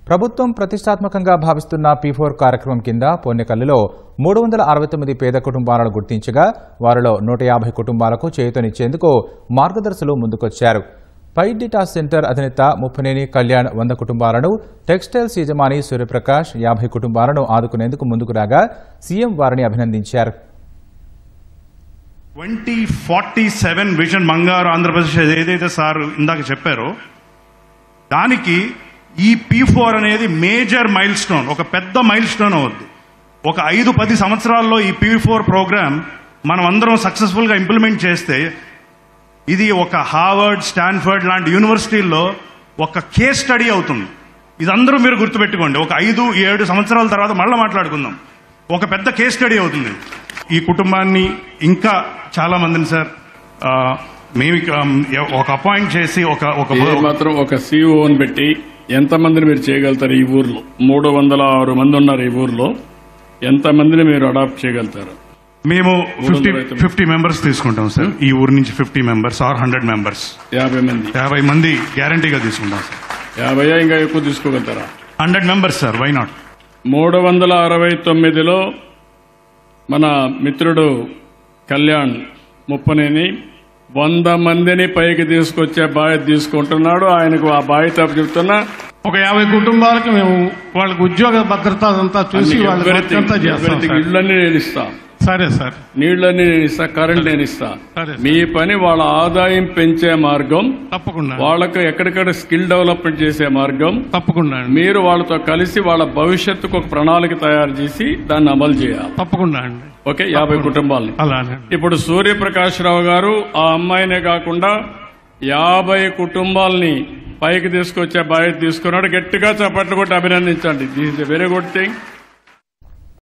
ప్రభుత్వం ప్రతిష్టాత్మకంగా భావిస్తున్న P4 కార్యక్రమం కింద పొన్నెకల్లులో 369 పేద కుటుంబాలను గుర్తించగా వారిలో 150 కుటుంబాలకు చేయూతనిచ్చేందుకు మార్గదర్శులు ముందుకొచ్చారు. పైడిటా సెంటర్ అధినేత ముప్పనేని కళ్యాణ్ 100 కుటుంబాలను, టెక్స్టైల్స్ యజమాని సూర్యప్రకాష్ 50 కుటుంబాలను ఆదుకునేందుకు ముందుకు రాగా సీఎం వారిని అభినందించారు. 2047 విజన్ బంగారు ఆంధ్రప్రదేశ్ ఏదైతే సార్ ఇందాక చెప్పారో దానికి ఈ P4 అనేది మేజర్ మైల్ స్టోన్, ఒక పెద్ద మైల్ స్టోన్ అవుద్ది. ఒక 5-10 సంవత్సరాల్లో ఈ P4 ప్రోగ్రామ్ మనం అందరం సక్సెస్ఫుల్ గా ఇంప్లిమెంట్ చేస్తే ఇది ఒక హార్వర్డ్, స్టాన్ఫర్డ్ లాంటి యూనివర్సిటీల్లో ఒక కేస్ స్టడీ అవుతుంది. ఇదందరూ మీరు గుర్తుపెట్టుకోండి. ఒక 5-7 సంవత్సరాల తర్వాత మళ్ళీ మాట్లాడుకుందాం. ఒక పెద్ద కేస్ స్టడీ అవుతుంది. ఈ కుటుంబాన్ని ఇంకా చాలా మందిని సార్ మేము ఒక అపాయింట్ చేసి మాత్రం ఒక సిఇఓని పెట్టి ఎంతమందిని మీరు చేయగలుగుతారు? ఈ ఊర్లో 306 మంది ఉన్నారు. ఈ ఊర్లో ఎంతమందిని మీరు అడాప్ట్ చేయగలుగుతారు? మేము 50 మెంబర్స్ తీసుకుంటాం సార్. ఈ ఊరు నుంచి 50 మెంబర్స్ ఆర్ 100 మెంబర్స్, 50 మంది గ్యారంటీగా తీసుకుంటాం సార్. 50 ఇంకా ఎక్కువ తీసుకోగలుగుతారా? 100 మెంబర్స్ సార్, వై నాట్? 369లో మన మిత్రుడు కళ్యాణ్ ముప్పనేని 100 మందిని పైకి తీసుకొచ్చే బాధ్యత తీసుకుంటున్నాడు. ఆయనకు ఆ బాధ్యత చెప్తున్నా. ఒక 50 కుటుంబాలకు మేము వాళ్ళకి ఉద్యోగ భద్రత అంతా చూసి ఇళ్ళన్నీ నేను ఇస్తా. సరే సార్. నీళ్ళన్నీ నేను ఇస్తా, కరెంట్ నేను ఇస్తా. మీ పని వాళ్ళ ఆదాయం పెంచే మార్గం తప్పకుండా, వాళ్ళకు ఎక్కడికక్కడ స్కిల్ డెవలప్మెంట్ చేసే మార్గం తప్పకుండా. మీరు వాళ్ళతో కలిసి వాళ్ళ భవిష్యత్తుకు ఒక ప్రణాళిక తయారు చేసి దాన్ని అమలు చేయాలి. తప్పకుండా అండి. ఓకే, 50 కుటుంబాలు. అలానే ఇప్పుడు సూర్యప్రకాష్ రావు గారు ఆ అమ్మాయినే కాకుండా 50 కుటుంబాలని పైకి తీసుకొచ్చే బాధ్యత తీసుకున్నాడు. గట్టిగా చప్పట్లు కొట్టి అభినందించండి. This is a very good thing.